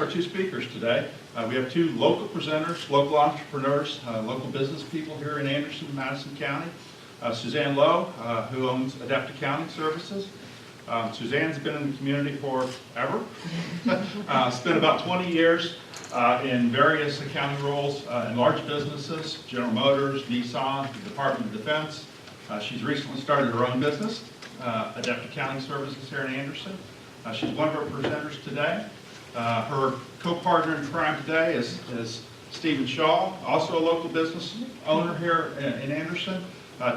our two speakers today. We have two local presenters, local entrepreneurs, local business people here in Anderson, Madison County. Suzanne Lowe, who owns Adept Accounting Services. Suzanne's been in the community forever. Spent about 20 years in various accounting roles in large businesses, General Motors, Nissan, the Department of Defense. She's recently started her own business, Adept Accounting Services here in Anderson. She's one of our presenters today. Her co-partner in crime today is Stephen Shaw, also a local business owner here in Anderson,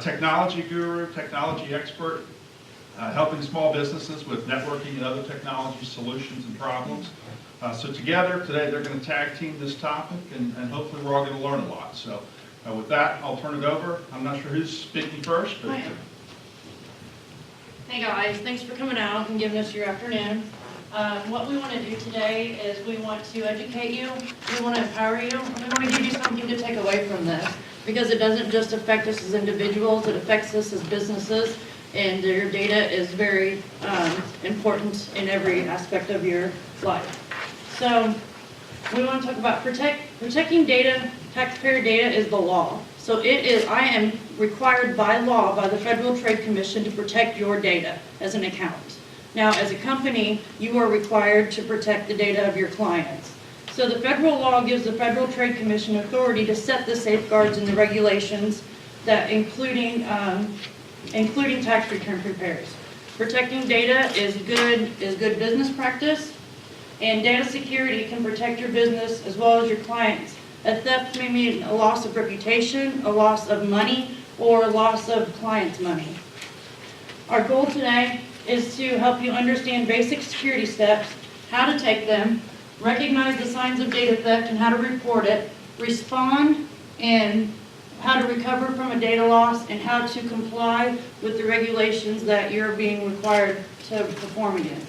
technology guru, technology expert, helping small businesses with networking and other technology solutions and problems. So together today they're going to tag team this topic, and hopefully we're all going to learn a lot. So with that, I'll turn it over. I'm not sure who's speaking first. But Hey guys, thanks for coming out and giving us your afternoon. What we want to do today is we want to educate you, we want to empower you, and we want to give you something to take away from this. Because it doesn't just affect us as individuals, it affects us as businesses, and your data is very important in every aspect of your life. So we want to talk about protecting data. Taxpayer data is the law. So I am required by law, by the Federal Trade Commission, to protect your data as an accountant. Now, as a company, you are required to protect the data of your clients. So the federal law gives the Federal Trade Commission authority to set the safeguards and the regulations that including tax return preparers. Protecting data is good business practice, and data security can protect your business as well as your clients. A theft may mean a loss of reputation, a loss of money, or a loss of clients' money. Our goal today is to help you understand basic security steps, how to take them, recognize the signs of data theft and how to report it, respond and how to recover from a data loss, and how to comply with the regulations that you're being required to perform against.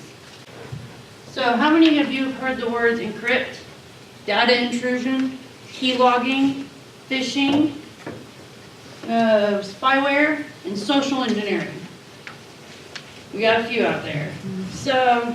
So how many of you have heard the words encrypt, data intrusion, key logging, phishing, spyware, and social engineering? We got a few out there. So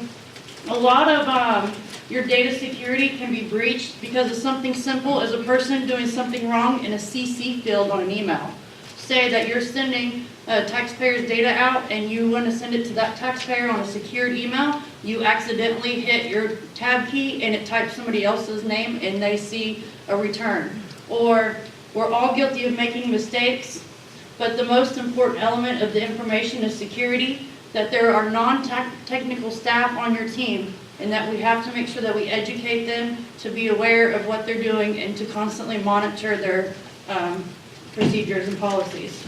a lot of your data security can be breached because of something simple as a person doing something wrong in a CC field on an email. Say that you're sending a taxpayer's data out and you want to send it to that taxpayer on a secured email. You accidentally hit your tab key and it types somebody else's name and they see a return. Or we're all guilty of making mistakes, but the most important element of the information is security, that there are non-technical staff on your team, and that we have to make sure that we educate them to be aware of what they're doing and to constantly monitor their procedures and policies.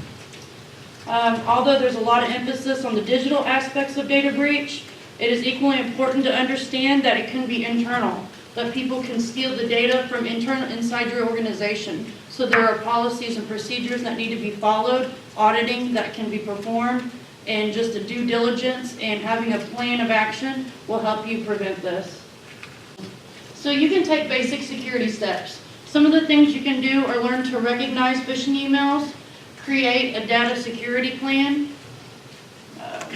Although there's a lot of emphasis on the digital aspects of data breach, it is equally important to understand that it can be internal, that people can steal the data from inside your organization. So there are policies and procedures that need to be followed, auditing that can be performed, and just a due diligence and having a plan of action will help you prevent this. So you can take basic security steps. Some of the things you can do are learn to recognize phishing emails, create a data security plan,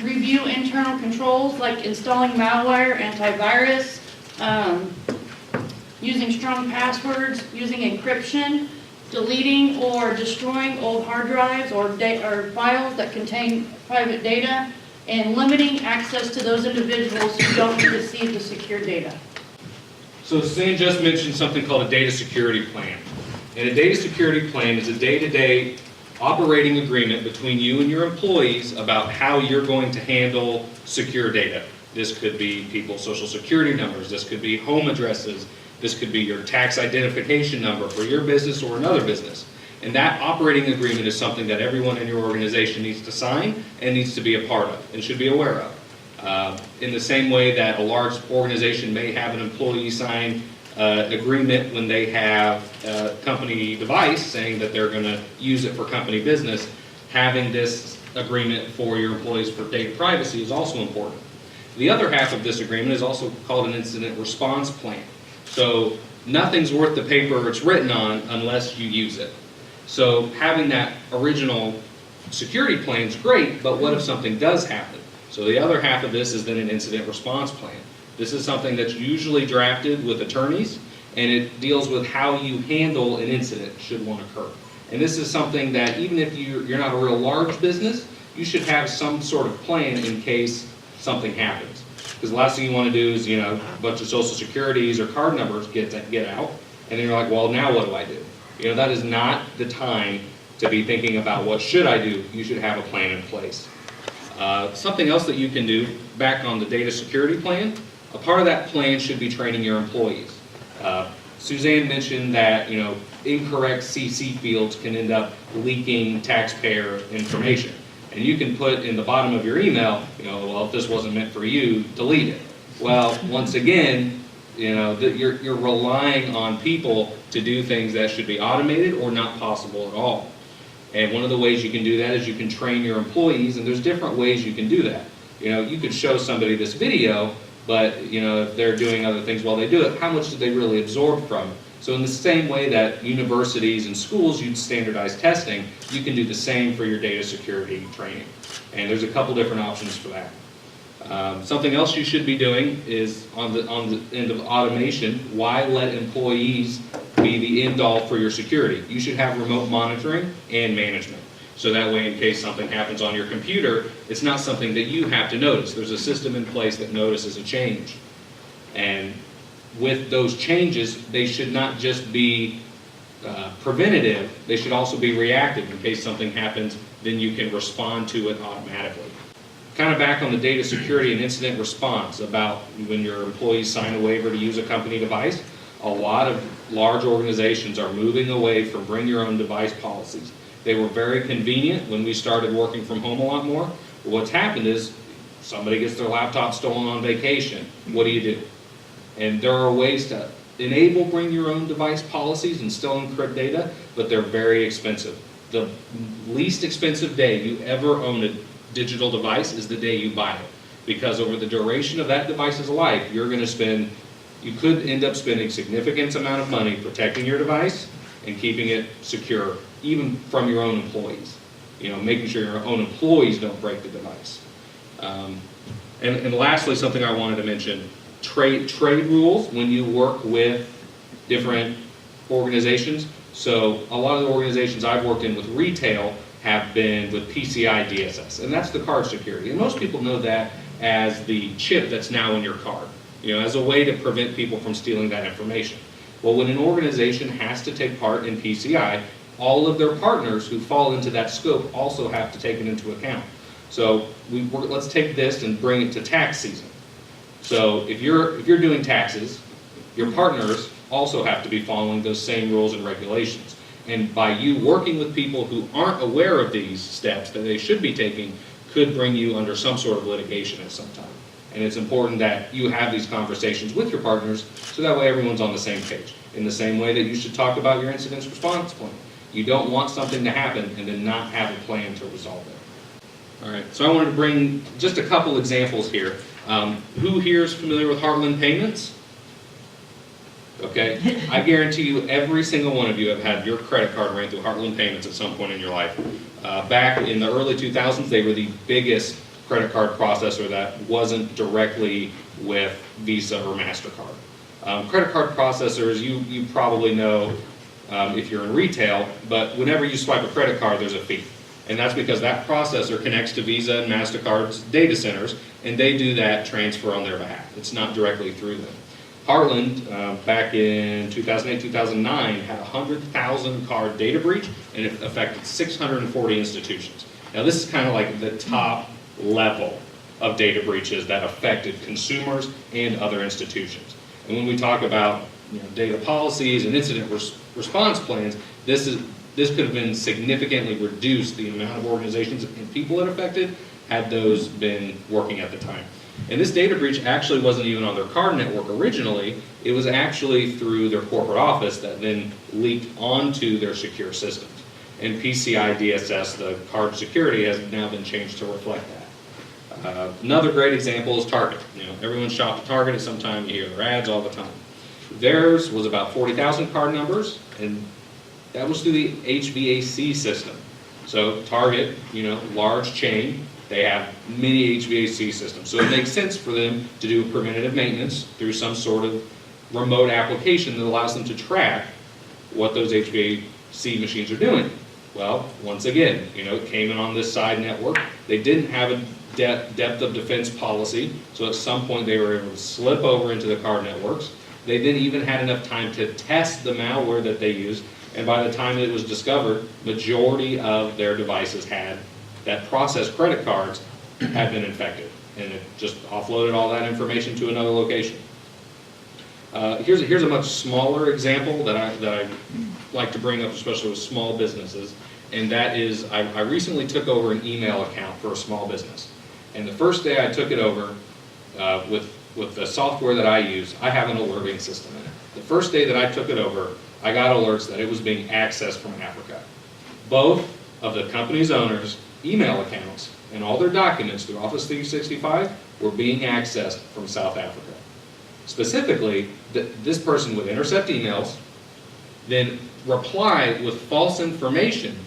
review internal controls like installing malware, antivirus, using strong passwords, using encryption, deleting or destroying old hard drives or files that contain private data, and limiting access to those individuals who don't receive the secure data. So Suzanne just mentioned something called a data security plan. And a data security plan is a day-to-day operating agreement between you and your employees about how you're going to handle secure data. This could be people's social security numbers, this could be home addresses, this could be your tax identification number for your business or another business. And that operating agreement is something that everyone in your organization needs to sign and needs to be a part of and should be aware of. In the same way that a large organization may have an employee sign agreement when they have a company device saying that they're going to use it for company business, having this agreement for your employees for data privacy is also important. The other half of this agreement is also called an incident response plan. So nothing's worth the paper it's written on unless you use it. So having that original security plan is great, but what if something does happen? So the other half of this is then an incident response plan. This is something that's usually drafted with attorneys, and it deals with how you handle an incident should one occur. And this is something that even if you're not a real large business, you should have some sort of plan in case something happens. Because the last thing you want to do is, a bunch of social securities or card numbers get out, and then you're like, well, now what do I do? That is not the time to be thinking about what should I do. You should have a plan in place. Something else that you can do, back on the data security plan, a part of that plan should be training your employees. Suzanne mentioned that, incorrect CC fields can end up leaking taxpayer information. And you can put in the bottom of your email, well, if this wasn't meant for you, delete it. Well, once again, you're relying on people to do things that should be automated or not possible at all. And one of the ways you can do that is you can train your employees, and there's different ways you can do that. You could show somebody this video, but if they're doing other things while they do it, how much did they really absorb from it? So in the same way that universities and schools use standardized testing, you can do the same for your data security training. And there's a couple different options for that. Something else you should be doing is on the end of automation, why let employees be the end all for your security? You should have remote monitoring and management. So that way, in case something happens on your computer, it's not something that you have to notice. There's a system in place that notices a change. And with those changes, they should not just be preventative, they should also be reactive. In case something happens, then you can respond to it automatically. Kind of back on the data security and incident response about when your employees sign a waiver to use a company device, a lot of large organizations are moving away from bring your own device policies. They were very convenient when we started working from home a lot more. But what's happened is somebody gets their laptop stolen on vacation. What do? And there are ways to enable bring your own device policies and still encrypt data, but they're very expensive. The least expensive day you ever own a digital device is the day you buy it. Because over the duration of that device's life, you could end up spending significant amount of money protecting your device and keeping it secure, even from your own employees. Making sure your own employees don't break the device. And lastly, something I wanted to mention, trade rules when you work with different organizations. So a lot of the organizations I've worked in with retail have been with PCI DSS, and that's the card security. And most people know that as the chip that's now in your card, as a way to prevent people from stealing that information. Well, when an organization has to take part in PCI, all of their partners who fall into that scope also have to take it into account. So let's take this and bring it to tax season. So if you're doing taxes, your partners also have to be following those same rules and regulations. And by you working with people who aren't aware of these steps that they should be taking, could bring you under some sort of litigation at some time. And it's important that you have these conversations with your partners so that way everyone's on the same page. In the same way that you should talk about your incident response plan. You don't want something to happen and then not have a plan to resolve it. All right, so I wanted to bring just a couple examples here. Who here is familiar with Heartland Payments? Okay, I guarantee you every single one of you have had your credit card ran through Heartland Payments at some point in your life. Back in the early 2000s, they were the biggest credit card processor that wasn't directly with Visa or MasterCard. Credit card processors, you probably know if you're in retail, but whenever you swipe a credit card, there's a fee. And that's because that processor connects to Visa and MasterCard's data centers, and they do that transfer on their behalf. It's not directly through them. Heartland, back in 2008, 2009, had a 100,000 card data breach, and it affected 640 institutions. Now this is kind of like the top level of data breaches that affected consumers and other institutions. And when we talk about data policies and incident response plans, this could have been significantly reduced, the amount of organizations and people it affected, had those been working at the time. And this data breach actually wasn't even on their card network originally, it was actually through their corporate office that then leaked onto their secure systems. And PCI DSS, the card security, has now been changed to reflect that. Another great example is Target. Everyone shopped at Target at some time, you hear their ads all the time. Theirs was about 40,000 card numbers, and that was through the HVAC system. So Target, large chain, They have many HVAC systems. So it makes sense for them to do preventative maintenance through some sort of remote application that allows them to track what those HVAC machines are doing. Well, once again, it came in on this side network. They didn't have a depth of defense policy, so at some point they were able to slip over into the card networks. They didn't even had enough time to test the malware that they used, and by the time it was discovered, majority of their devices that processed credit cards had been infected, and it just offloaded all that information to another location. Here's a much smaller example that I like to bring up, especially with small businesses, and that is I recently took over an email account for a small business. And the first day I took it over, with the software that I use, I have an alerting system in it. The first day that I took it over, I got alerts that it was being accessed from Africa. Both of the company's owners' email accounts and all their documents through Office 365 were being accessed from South Africa. Specifically, this person would intercept emails, then reply with false information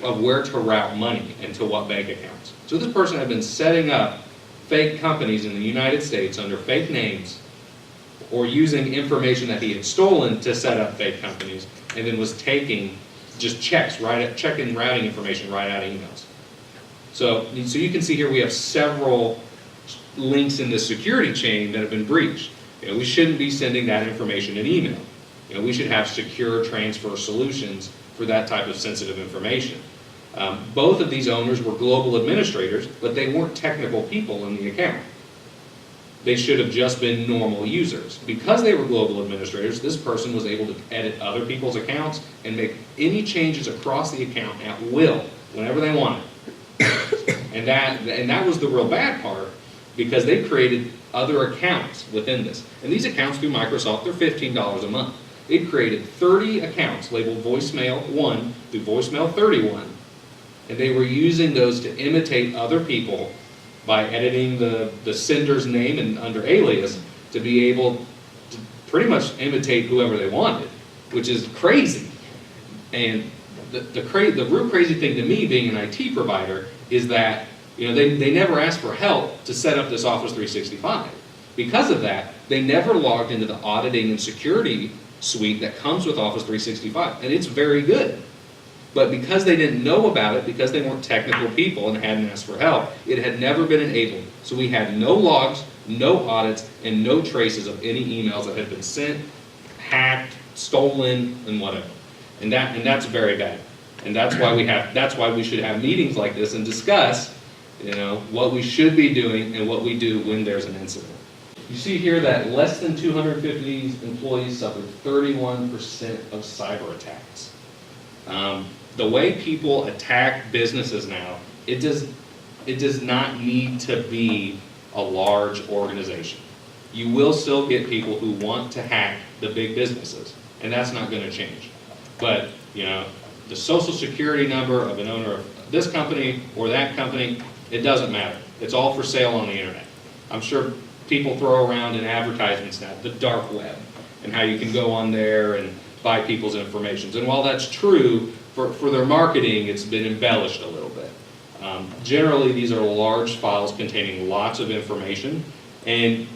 of where to route money and to what bank accounts. So this person had been setting up fake companies in the United States under fake names, or using information that he had stolen to set up fake companies, and then was taking just checking routing information right out of emails. So you can see here we have several links in the security chain that have been breached. We shouldn't be sending that information in email. We should have secure transfer solutions for that type of sensitive information. Both of these owners were global administrators, but they weren't technical people in the account. They should have just been normal users. Because they were global administrators, this person was able to edit other people's accounts and make any changes across the account at will, whenever they wanted. And that was the real bad part, because they created other accounts within this. And these accounts through Microsoft, they're $15 a month. They created 30 accounts labeled voicemail 1 through voicemail 31. And they were using those to imitate other people by editing the sender's name and under alias to be able to pretty much imitate whoever they wanted, which is crazy. And the real crazy thing to me, being an IT provider, is that they never asked for help to set up this Office 365. Because of that, they never logged into the auditing and security suite that comes with Office 365, and it's very good. But because they didn't know about it, because they weren't technical people and hadn't asked for help, it had never been enabled. So we had no logs, no audits, and no traces of any emails that had been sent, hacked, stolen, and whatever. And that's very bad. And that's why we should have meetings like this and discuss, what we should be doing and what we do when there's an incident. You see here that less than 250 employees suffered 31% of cyber attacks. The way people attack businesses now, it does not need to be a large organization. You will still get people who want to hack the big businesses, and that's not going to change. But, the social security number of an owner of this company or that company, it doesn't matter. It's all for sale on the internet. I'm sure people throw around in advertisements now, the dark web, and how you can go on there and buy people's information. And while that's true, for their marketing, it's been embellished a little bit. Generally, these are large files containing lots of information, and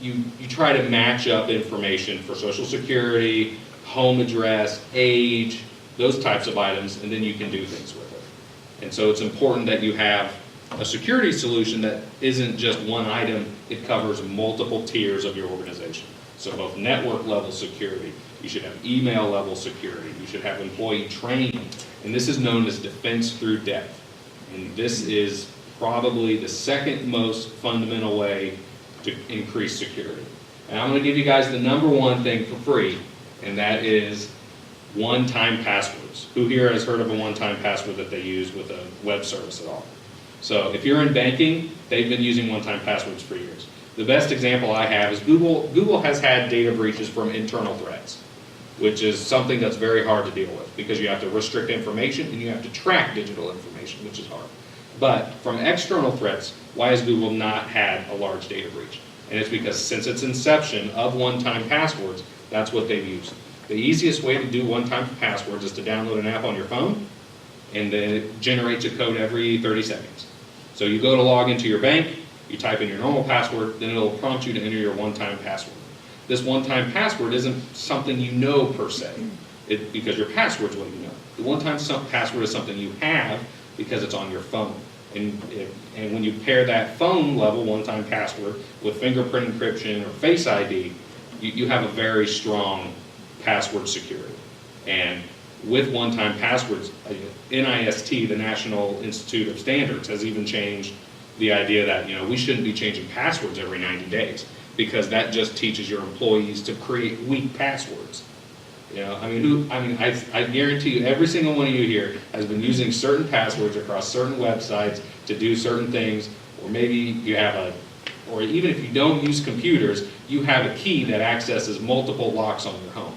you try to match up information for Social Security, home address, age, those types of items, and then you can do things with it. And so it's important that you have a security solution that isn't just one item, it covers multiple tiers of your organization. So both network level security, you should have email level security, you should have employee training, and this is known as defense through depth. And this is probably the second most fundamental way to increase security. And I'm going to give you guys the number one thing for free, and that is one-time passwords. Who here has heard of a one-time password that they use with a web service at all? So if you're in banking, they've been using one-time passwords for years. The best example I have is Google. Google has had data breaches from internal threats, which is something that's very hard to deal with because you have to restrict information and you have to track digital information, which is hard. But from external threats, why has Google not had a large data breach? And it's because since its inception of one-time passwords, that's what they've used. The easiest way to do one-time passwords is to download an app on your phone, and then it generates a code every 30 seconds. So you go to log into your bank, you type in your normal password, then it'll prompt you to enter your one-time password. This one-time password isn't something you know per se, because your password's what you know. The one-time password is something you have because it's on your phone. And when you pair that phone level one-time password with fingerprint encryption or Face ID, you have a very strong password security. And with one-time passwords, NIST, the National Institute of Standards, has even changed the idea that we shouldn't be changing passwords every 90 days because that just teaches your employees to create weak passwords. I guarantee you, every single one of you here has been using certain passwords across certain websites to do certain things, or maybe you have or even if you don't use computers, you have a key that accesses multiple locks on your home.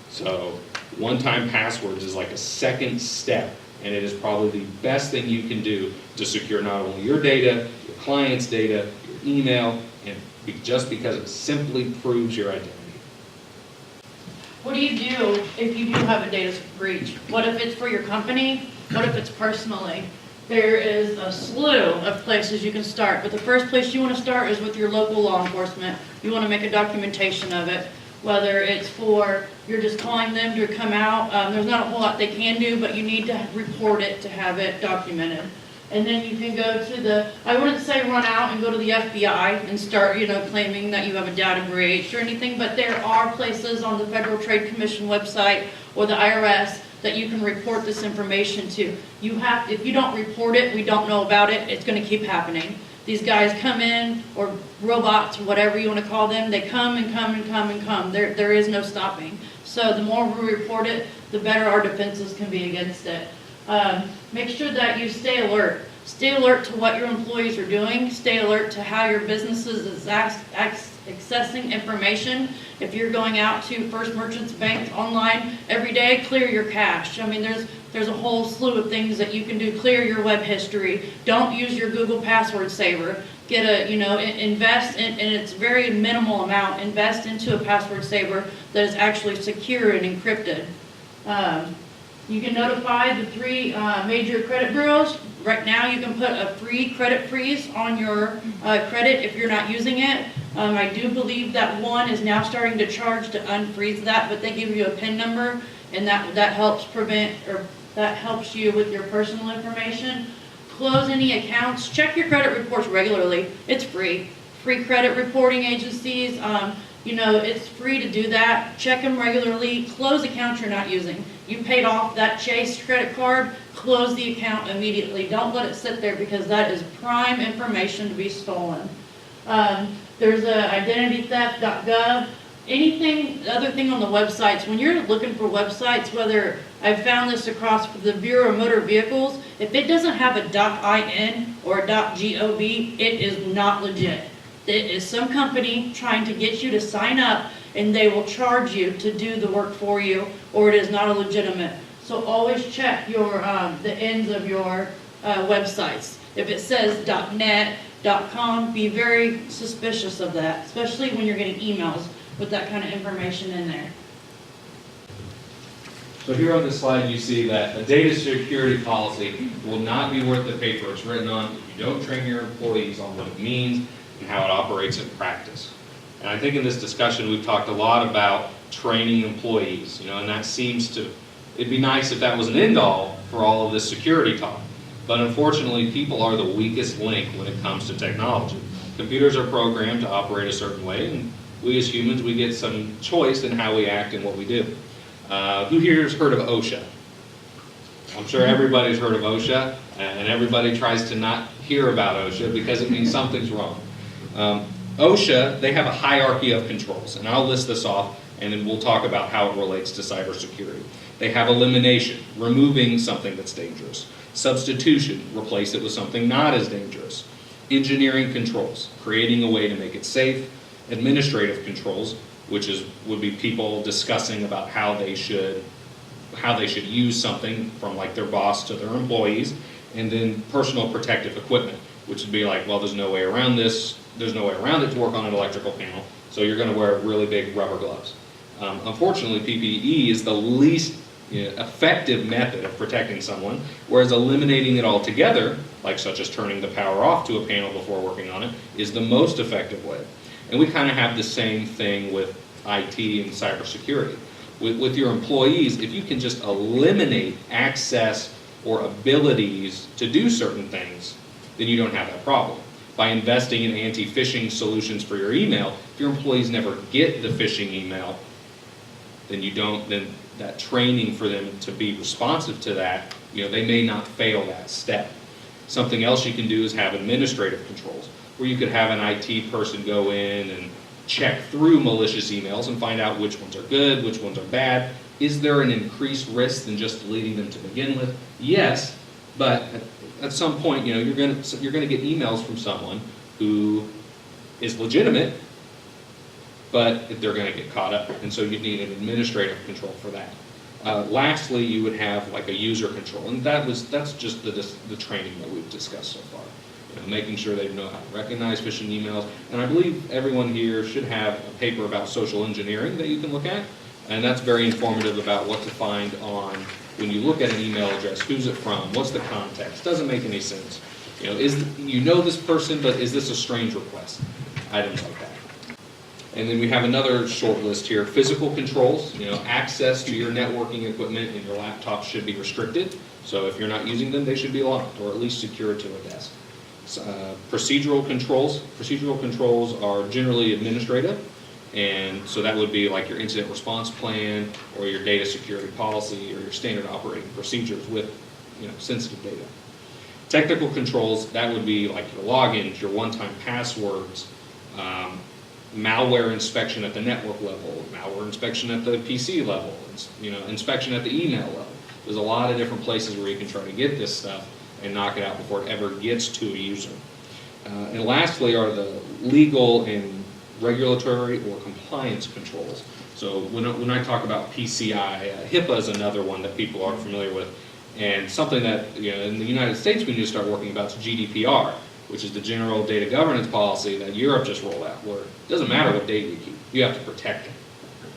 So one-time passwords is like a second step, and it is probably the best thing you can do to secure not only your data, your client's data, your email, and just because it simply proves your identity. What do you do if you do have a data breach? What if it's for your company? What if it's personally? There is a slew of places you can start, but the first place you want to start is with your local law enforcement. You want to make a documentation of it, whether it's for, you're just calling them to come out. There's not a whole lot they can do, but you need to report it to have it documented. And then you can go to I wouldn't say run out and go to the FBI and start, claiming that you have a data breach or anything, but there are places on the Federal Trade Commission website or the IRS that you can report this information to. If you don't report it, we don't know about it, it's going to keep happening. These guys come in, or robots, whatever you want to call them, they come and come and come and come. There is no stopping. So the more we report it, the better our defenses can be against it. Make sure that you stay alert. Stay alert to what your employees are doing. Stay alert to how your business is accessing information. If you're going out to First Merchants Bank online every day, clear your cache. There's a whole slew of things that you can do. Clear your web history. Don't use your Google password saver. Invest in, and it's very minimal amount, invest into a password saver that is actually secure and encrypted. You can notify the 3 major credit bureaus. Right now you can put a free credit freeze on your credit if you're not using it. I do believe that one is now starting to charge to unfreeze that, but they give you a PIN number, and that helps that helps you with your personal information. Close any accounts. Check your credit reports regularly. It's free. Free credit reporting agencies. It's free to do that. Check them regularly. Close accounts you're not using. You paid off that Chase credit card, close the account immediately. Don't let it sit there because that is prime information to be stolen. There's identitytheft.gov. Other thing on the websites, when you're looking for websites, whether I've found this across the Bureau of Motor Vehicles, if it doesn't have a .in or a .gov, it is not legit. It is some company trying to get you to sign up, and they will charge you to do the work for you, or it is not a legitimate. So always check the ends of your websites. If it says .net, .com, be very suspicious of that, especially when you're getting emails with that kind of information in there. So here on this slide you see that a data security policy will not be worth the paper it's written on if you don't train your employees on what it means and how it operates in practice. And I think in this discussion we've talked a lot about training employees, and that it'd be nice if that was an end-all for all of this security talk. But unfortunately, people are the weakest link when it comes to technology. Computers are programmed to operate a certain way, and we as humans, we get some choice in how we act and what we do. Who here has heard of OSHA? I'm sure everybody's heard of OSHA, and everybody tries to not hear about OSHA because it means something's wrong. OSHA, they have a hierarchy of controls, and I'll list this off, and then we'll talk about how it relates to cybersecurity. They have elimination, removing something that's dangerous. Substitution, replace it with something not as dangerous. Engineering controls, creating a way to make it safe. Administrative controls, which would be people discussing about how they should use something from like their boss to their employees. And then personal protective equipment, which would be like, well, there's no way around this. There's no way around it to work on an electrical panel, so you're going to wear really big rubber gloves. Unfortunately, PPE is the least effective method of protecting someone, whereas eliminating it altogether, like such as turning the power off to a panel before working on it, is the most effective way. And we kind of have the same thing with IT and cybersecurity. With your employees, if you can just eliminate access or abilities to do certain things, then you don't have that problem. By investing in anti-phishing solutions for your email, if your employees never get the phishing email, then that training for them to be responsive to that, they may not fail that step. Something else you can do is have administrative controls, where you could have an IT person go in and check through malicious emails and find out which ones are good, which ones are bad. Is there an increased risk than just deleting them to begin with? Yes, but at some point, you're going to get emails from someone who is legitimate, but they're going to get caught up, and so you need an administrative control for that. Lastly, you would have like a user control, and that's just the training that we've discussed so far. Making sure they know how to recognize phishing emails, and I believe everyone here should have a paper about social engineering that you can look at, and that's very informative about what to find on when you look at an email address. Who's it from? What's the context? Doesn't make any sense. This person, but is this a strange request? Items like that. And then we have another short list here. Physical controls. Access to your networking equipment and your laptop should be restricted. So if you're not using them, they should be locked or at least secured to a desk. Procedural controls. Procedural controls are generally administrative, and so that would be like your incident response plan or your data security policy or your standard operating procedures with sensitive data. Technical controls, that would be like your logins, your one-time passwords, malware inspection at the network level, malware inspection at the PC level, inspection at the email level. There's a lot of different places where you can try to get this stuff and knock it out before it ever gets to a user. And lastly are the legal and regulatory or compliance controls. So when I talk about PCI, HIPAA is another one that people are familiar with, and something that in the United States we need to start working about is GDPR, which is the General Data Governance Policy that Europe just rolled out, where it doesn't matter what data you keep, you have to protect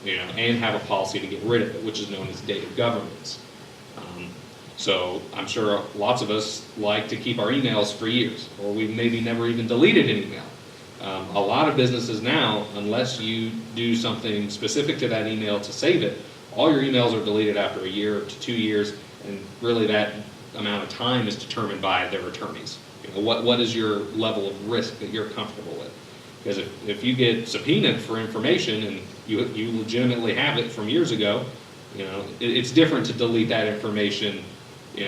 it, and have a policy to get rid of it, which is known as data governance. So I'm sure lots of us like to keep our emails for years, or we maybe never even deleted an email. A lot of businesses now, unless you do something specific to that email to save it, all your emails are deleted after a year to 2 years, and really that amount of time is determined by their attorneys. What is your level of risk that you're comfortable with? Because if you get subpoenaed for information and you legitimately have it from years ago, it's different to delete that information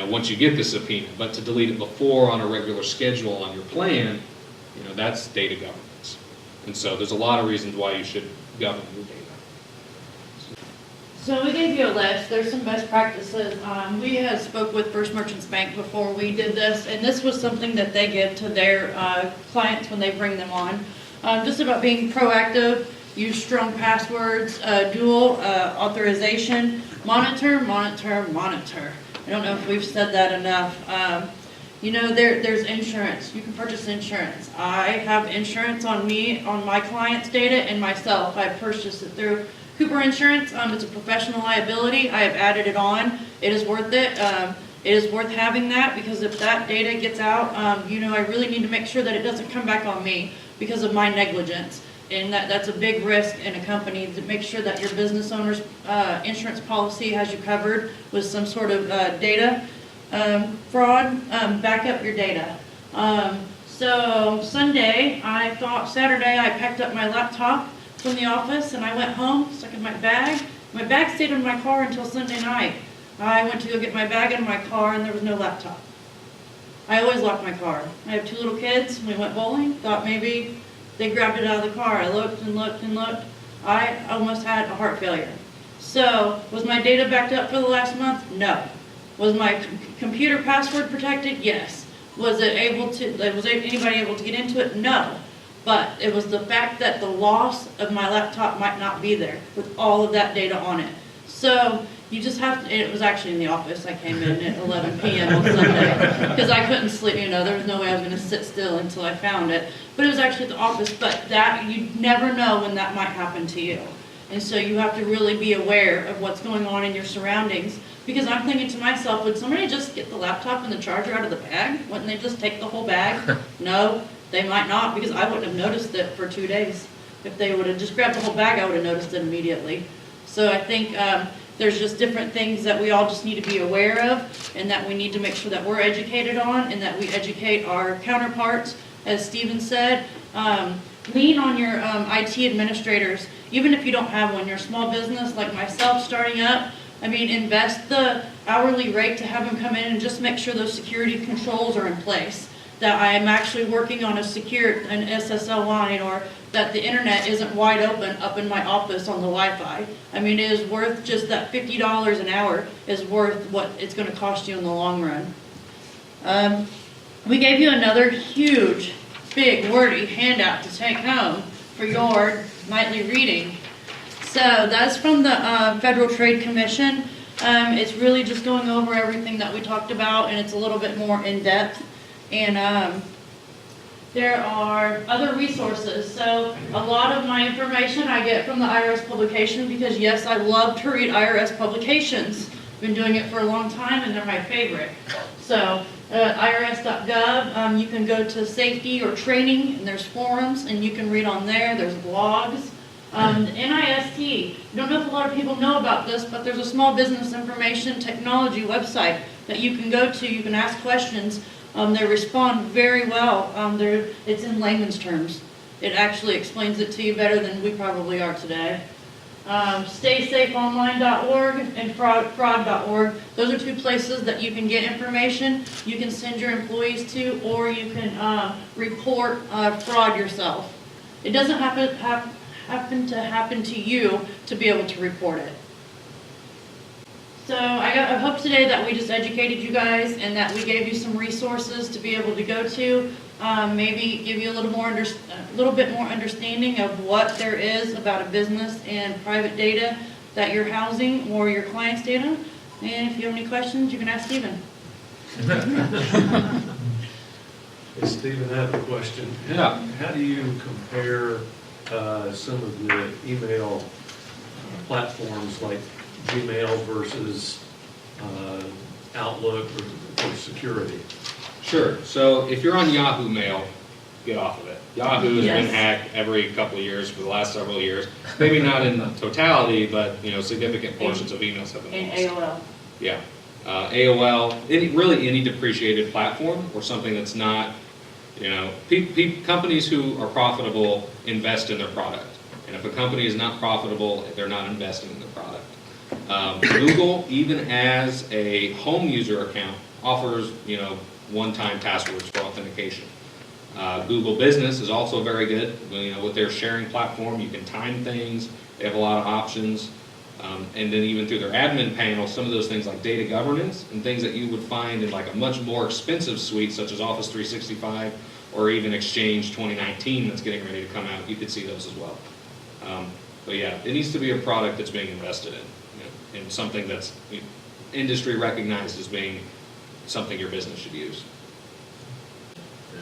once you get the subpoena, but to delete it before on a regular schedule on your plan, that's data governance. And so there's a lot of reasons why you should govern your data. So we gave you a list. There's some best practices. We had spoke with First Merchants Bank before we did this, and this was something that they give to their clients when they bring them on. Just about being proactive, use strong passwords, dual authorization, monitor. I don't know if we've said that enough. There's insurance. You can purchase insurance. I have insurance on me, on my client's data, and myself. I purchased it through Cooper Insurance. It's a professional liability. I have added it on. It is worth it. It is worth having that, because if that data gets out, I really need to make sure that it doesn't come back on me because of my negligence. And that's a big risk in a company, to make sure that your business owner's insurance policy has you covered with some sort of data fraud. Back up your data. So Saturday, I packed up my laptop from the office and I went home, stuck in my bag. My bag stayed in my car until Sunday night. I went to go get my bag out of my car and there was no laptop. I always lock my car. I have 2 little kids. We went bowling, thought maybe they grabbed it out of the car. I looked and looked and looked. I almost had a heart failure. So, was my data backed up for the last month? No. Was my computer password protected? Yes. Was anybody able to get into it? No. But it was the fact that the loss of my laptop might not be there with all of that data on it. So, you just have to, it was actually in the office. I came in at 11 p.m. on Sunday because I couldn't sleep. There was no way I was going to sit still until I found it. But it was actually at the office. But that, you never know when that might happen to you. And so you have to really be aware of what's going on in your surroundings. Because I'm thinking to myself, would somebody just get the laptop and the charger out of the bag? Wouldn't they just take the whole bag? No, they might not, because I wouldn't have noticed it for 2 days. If they would have just grabbed the whole bag, I would have noticed it immediately. So I think there's just different things that we all just need to be aware of, and that we need to make sure that we're educated on, and that we educate our counterparts. As Stephen said, lean on your IT administrators, even if you don't have one. You're a small business like myself starting up. I mean, invest the hourly rate to have them come in and just make sure those security controls are in place. That I am actually working on an SSL line, or that the internet isn't wide open up in my office on the Wi-Fi. I mean, it is worth just that $50 an hour is worth what it's going to cost you in the long run. We gave you another huge, big, wordy handout to take home for your nightly reading. So that's from the Federal Trade Commission. It's really just going over everything that we talked about, and it's a little bit more in depth. And there are other resources. So a lot of my information I get from the IRS publication, because yes, I love to read IRS publications. Been doing it for a long time, and they're my favorite. So IRS.gov, you can go to safety or training, and there's forums, and you can read on there. There's blogs. NIST, I don't know if a lot of people know about this, but there's a small business information technology website that you can go to. You can ask questions. They respond very well. It's in layman's terms. It actually explains it to you better than we probably are today. StaySafeOnline.org and fraud.org. Those are 2 places that you can get information. You can send your employees to, or you can report fraud yourself. It doesn't happen to you to be able to report it. So I hope today that we just educated you guys, and that we gave you some resources to be able to go to. Maybe give you a little bit more understanding of what there is about a business and private data that you're housing, or your client's data. And if you have any questions, you can ask Stephen. Hey, Stephen, I have a question. Yeah. How do you compare some of the email platforms like Gmail versus Outlook for security? Sure. So if you're on Yahoo Mail, get off of it. Yahoo has been Yes. hacked every couple of years for the last several years. Maybe not in totality, but significant portions of emails have been And lost. AOL. Yeah. AOL, any depreciated platform or something that's not, companies who are profitable invest in their product. And if a company is not profitable, they're not investing in the product. Google, even as a home user account, offers, one-time passwords for authentication. Google Business is also very good. With their sharing platform, you can time things. They have a lot of options. And then even through their admin panel, some of those things like data governance and things that you would find in like a much more expensive suite, such as Office 365 or even Exchange 2019 that's getting ready to come out, you could see those as well. But yeah, it needs to be a product that's being invested in, and something that's industry recognized as being something your business should use.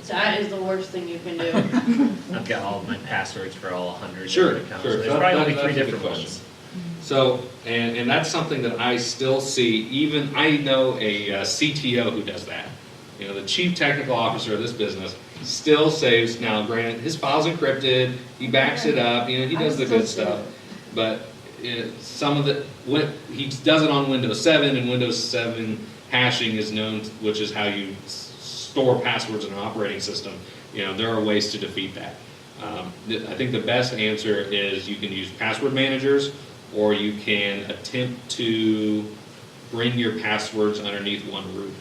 That is the worst thing you can do. I've got all of my passwords for all 100 Sure, different accounts. sure. There's That- probably that- only that's 3 a good different question. ones. So, and that's something that I still see, even, I know a CTO who does that. The chief technical officer of this business still saves, now granted, his file's encrypted, he backs it up, he does the good stuff. But some of he does it on Windows 7, and Windows 7 hashing is known, which is how you store passwords in an operating system. There are ways to defeat that. I think the best answer is you can use password managers, or you can attempt to bring your passwords underneath one roof.